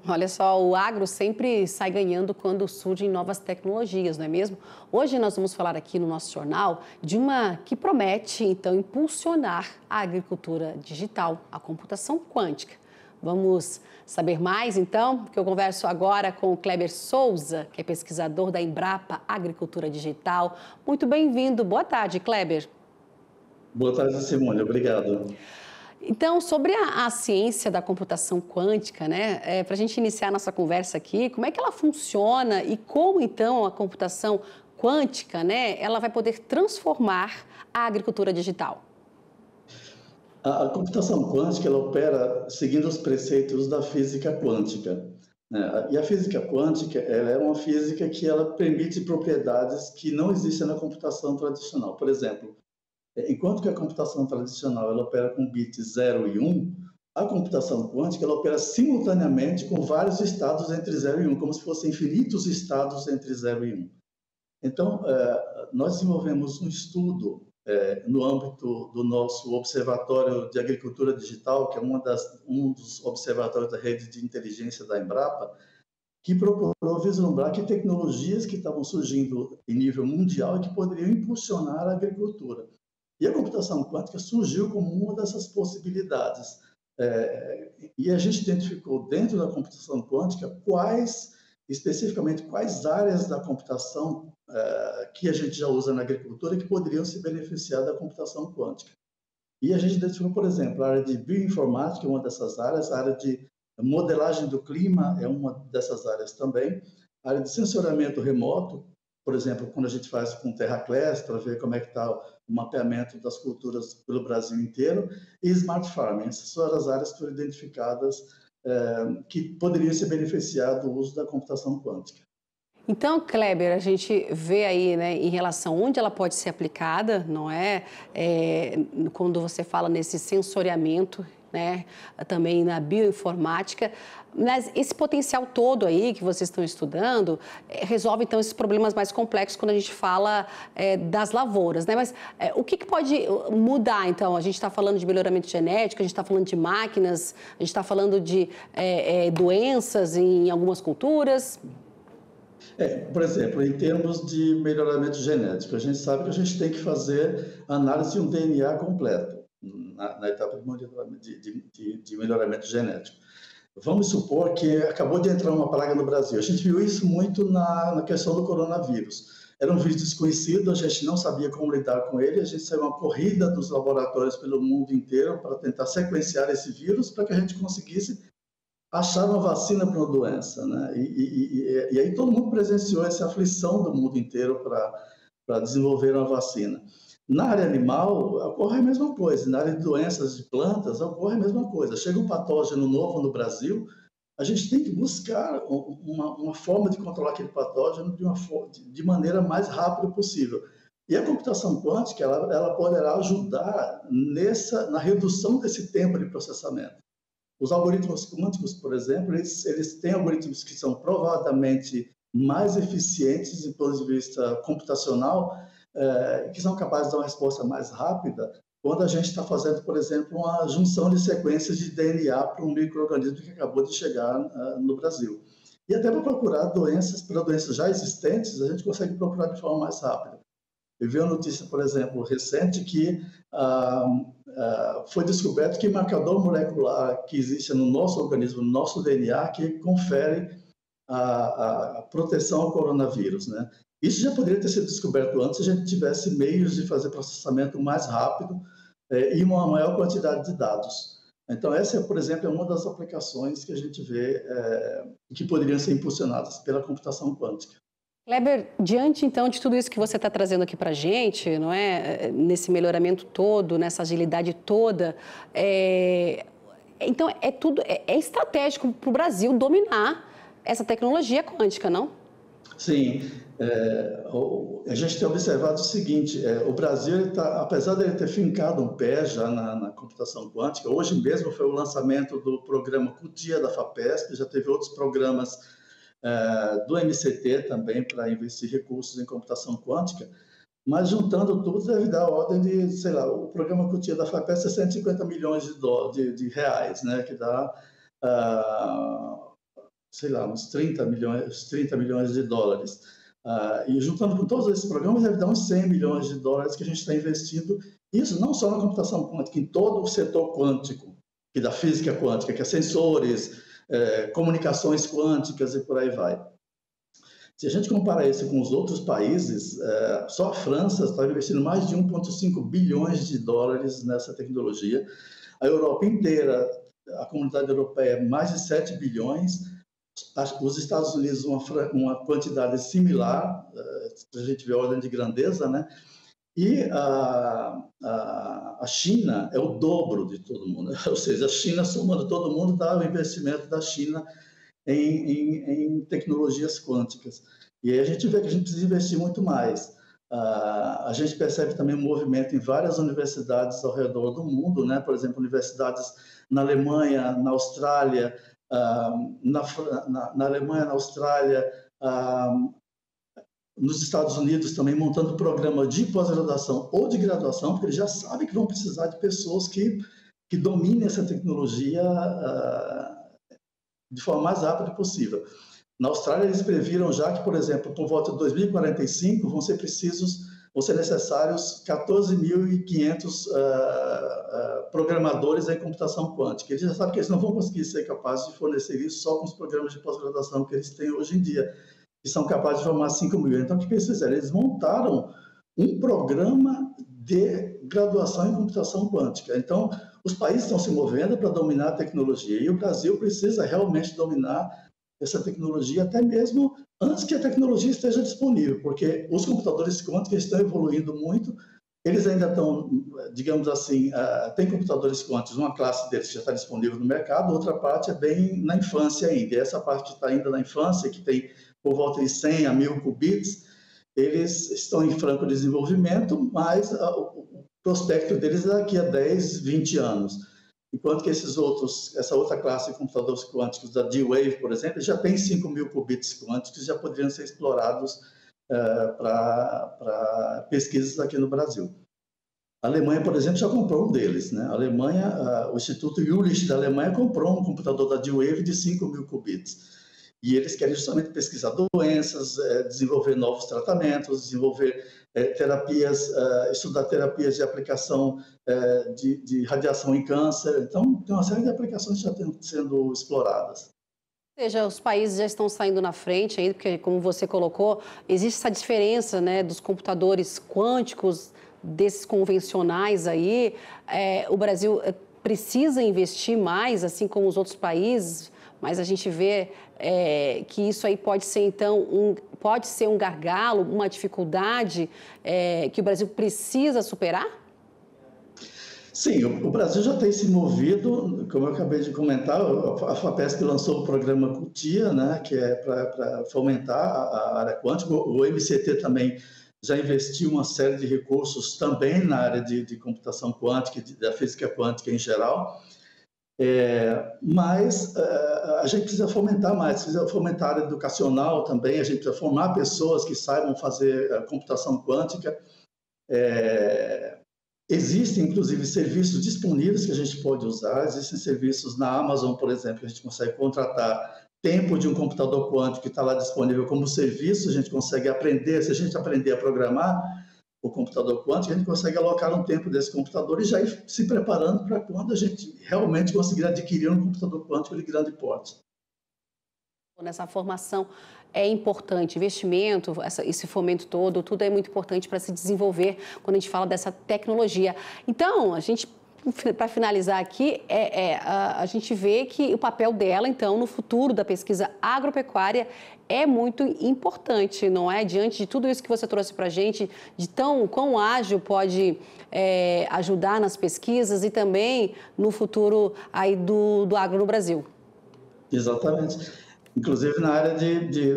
Olha só, o agro sempre sai ganhando quando surgem novas tecnologias, não é mesmo? Hoje nós vamos falar aqui no nosso jornal de uma que promete, então, impulsionar a agricultura digital, a computação quântica. Vamos saber mais, então, porque eu converso agora com o Kleber Souza, que é pesquisador da Embrapa Agricultura Digital. Muito bem-vindo. Boa tarde, Kleber. Boa tarde, Simone. Obrigado. Então, sobre a ciência da computação quântica, né, para a gente iniciar a nossa conversa aqui, como é que ela funciona e como, então, a computação quântica, né, ela vai poder transformar a agricultura digital? A computação quântica ela opera seguindo os preceitos da física quântica, né? E a física quântica ela é uma física que ela permite propriedades que não existem na computação tradicional. Por exemplo, enquanto que a computação tradicional ela opera com bits 0 e 1, a computação quântica ela opera simultaneamente com vários estados entre 0 e 1, como se fossem infinitos estados entre 0 e 1. Então, nós desenvolvemos um estudo no âmbito do nosso Observatório de Agricultura Digital, que é um dos observatórios da rede de inteligência da Embrapa, que procurou vislumbrar que tecnologias que estavam surgindo em nível mundial e que poderiam impulsionar a agricultura. E a computação quântica surgiu como uma dessas possibilidades. E a gente identificou dentro da computação quântica especificamente quais áreas da computação que a gente já usa na agricultura que poderiam se beneficiar da computação quântica. E a gente identificou, por exemplo, a área de bioinformática é uma dessas áreas, a área de modelagem do clima é uma dessas áreas também, a área de sensoriamento remoto, por exemplo, quando a gente faz com TerraClass para ver como é que está o mapeamento das culturas pelo Brasil inteiro, e Smart Farming. Essas são as áreas que foram identificadas que poderiam se beneficiar do uso da computação quântica. Então, Kleber, a gente vê aí, né, em relação onde ela pode ser aplicada, não é? Quando você fala nesse sensoriamento, né, também na bioinformática, mas esse potencial todo aí que vocês estão estudando resolve, então, esses problemas mais complexos quando a gente fala das lavouras, né? Mas o que pode mudar, então? A gente está falando de melhoramento genético, a gente está falando de máquinas, a gente está falando de doenças em algumas culturas. Por exemplo, em termos de melhoramento genético, a gente sabe que a gente tem que fazer análise de um DNA completo na etapa de melhoramento genético. Vamos supor que acabou de entrar uma praga no Brasil. A gente viu isso muito na questão do coronavírus. Era um vírus desconhecido, a gente não sabia como lidar com ele, a gente saiu uma corrida dos laboratórios pelo mundo inteiro para tentar sequenciar esse vírus para que a gente conseguisse achar uma vacina para uma doença, né? E aí todo mundo presenciou essa aflição do mundo inteiro para desenvolver uma vacina. Na área animal, ocorre a mesma coisa. Na área de doenças de plantas, ocorre a mesma coisa. Chega um patógeno novo no Brasil, a gente tem que buscar uma forma de controlar aquele patógeno de maneira mais rápida possível. E a computação quântica, ela poderá ajudar na redução desse tempo de processamento. Os algoritmos quânticos, por exemplo, eles têm algoritmos que são provadamente mais eficientes do ponto de vista computacional, que são capazes de dar uma resposta mais rápida quando a gente está fazendo, por exemplo, uma junção de sequências de DNA para um micro-organismo que acabou de chegar no Brasil. E até para procurar doenças já existentes, a gente consegue procurar de forma mais rápida. Eu vi uma notícia, por exemplo, recente, que foi descoberto que marcador molecular que existe no nosso organismo, no nosso DNA, que confere a proteção ao coronavírus, né? Isso já poderia ter sido descoberto antes se a gente tivesse meios de fazer processamento mais rápido e uma maior quantidade de dados. Então, essa, por exemplo, é uma das aplicações que a gente vê que poderiam ser impulsionadas pela computação quântica. Kleber, diante então de tudo isso que você está trazendo aqui para a gente, não é? Nesse melhoramento todo, nessa agilidade toda, então é estratégico para o Brasil dominar essa tecnologia quântica, não? Sim, a gente tem observado o seguinte, o Brasil, apesar de ele ter fincado um pé já na computação quântica, hoje mesmo foi o lançamento do programa CUTIA da FAPESP, já teve outros programas do MCT também para investir recursos em computação quântica, mas juntando tudo deve dar a ordem de, sei lá, o programa CUTIA da FAPESP é 150 milhões de reais, né, que dá sei lá, uns 30 milhões de dólares. E juntando com todos esses programas, deve dar uns 100 milhões de dólares que a gente está investindo. Isso não só na computação quântica, em todo o setor quântico, que da física quântica, que é sensores, comunicações quânticas e por aí vai. Se a gente comparar isso com os outros países, só a França está investindo mais de 1,5 bilhões de dólares nessa tecnologia. A Europa inteira, a comunidade europeia, mais de 7 bilhões. Os Estados Unidos, uma quantidade similar, a gente vê a ordem de grandeza, né? E a China é o dobro de todo mundo. Ou seja, a China, somando todo mundo, dá o investimento da China em tecnologias quânticas. E aí a gente vê que a gente precisa investir muito mais. A gente percebe também um movimento em várias universidades ao redor do mundo, né? Por exemplo, universidades na Alemanha, na Austrália, na Alemanha, na Austrália, nos Estados Unidos também, montando programa de pós-graduação ou de graduação, porque eles já sabem que vão precisar de pessoas que dominem essa tecnologia de forma mais rápida possível. Na Austrália, eles previram já que, por exemplo, por volta de 2045, vão ser necessários 14.500 programadores em computação quântica. Eles já sabem que eles não vão conseguir ser capazes de fornecer isso só com os programas de pós-graduação que eles têm hoje em dia, que são capazes de formar 5 mil. Então, o que eles fizeram? Eles montaram um programa de graduação em computação quântica. Então, os países estão se movendo para dominar a tecnologia, e o Brasil precisa realmente dominar essa tecnologia, até mesmo antes que a tecnologia esteja disponível, porque os computadores quânticos estão evoluindo muito, eles ainda estão, digamos assim, tem computadores quânticos, uma classe deles que já está disponível no mercado, outra parte é bem na infância ainda, e essa parte que está ainda na infância, que tem por volta de 100 a 1000 qubits, eles estão em franco desenvolvimento, mas o prospecto deles é daqui a 10, 20 anos. Enquanto que essa outra classe de computadores quânticos, da D-Wave, por exemplo, já tem 5.000 qubits quânticos, já poderiam ser explorados para pesquisas aqui no Brasil. A Alemanha, por exemplo, já comprou um deles, né? A Alemanha, o Instituto Jülich da Alemanha comprou um computador da D-Wave de 5.000 qubits. E eles querem justamente pesquisar doenças, desenvolver novos tratamentos, desenvolver terapias, estudar terapias de aplicação de radiação em câncer. Então, tem uma série de aplicações que já estão sendo exploradas. Ou seja, os países já estão saindo na frente aí, porque, como você colocou, existe essa diferença, né, dos computadores quânticos, desses convencionais aí. O Brasil precisa investir mais, assim como os outros países, mas a gente vê que isso aí pode ser, então, um gargalo, uma dificuldade que o Brasil precisa superar? Sim, o Brasil já tem se movido, como eu acabei de comentar, a FAPESP lançou o programa CUTIA, né, que é para fomentar a área quântica. O MCT também já investiu uma série de recursos também na área de computação quântica, da física quântica em geral. Mas a gente precisa fomentar mais, precisa fomentar a área educacional também, a gente precisa formar pessoas que saibam fazer computação quântica. Existem, inclusive, serviços disponíveis que a gente pode usar, existem serviços na Amazon, por exemplo, que a gente consegue contratar tempo de um computador quântico que está lá disponível como serviço, a gente consegue aprender, se a gente aprender a programar o computador quântico, a gente consegue alocar um tempo desse computador e já ir se preparando para quando a gente realmente conseguir adquirir um computador quântico de grande porte. Nessa formação é importante, investimento, esse fomento todo, tudo é muito importante para se desenvolver quando a gente fala dessa tecnologia. Então, para finalizar aqui, a gente vê que o papel dela, então, no futuro da pesquisa agropecuária é muito importante, não é? Diante de tudo isso que você trouxe para a gente, de quão ágil pode ajudar nas pesquisas e também no futuro aí do agro no Brasil. Exatamente. Inclusive na área de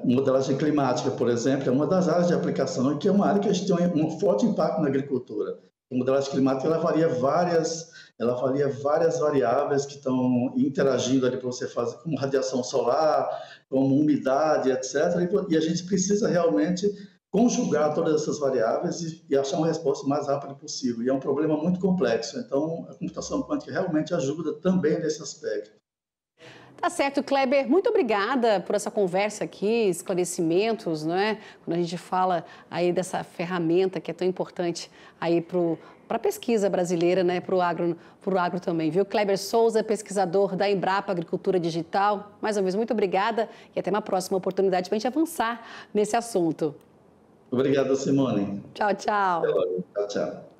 modelagem climática, por exemplo, é uma das áreas de aplicação e que é uma área que a gente tem um forte impacto na agricultura. A modelagem climática ela varia várias variáveis que estão interagindo ali para você fazer, como radiação solar, como umidade, etc. E a gente precisa realmente conjugar todas essas variáveis e achar uma resposta o mais rápida possível. E é um problema muito complexo. Então, a computação quântica realmente ajuda também nesse aspecto. Tá certo, Kleber, muito obrigada por essa conversa aqui, esclarecimentos, não é? Quando a gente fala aí dessa ferramenta que é tão importante aí para a pesquisa brasileira, né? Para o agro também, viu? Kleber Souza, pesquisador da Embrapa Agricultura Digital. Mais uma vez, muito obrigada e até uma próxima oportunidade para a gente avançar nesse assunto. Obrigado, Simone. Tchau, tchau. Até logo. Tchau, tchau.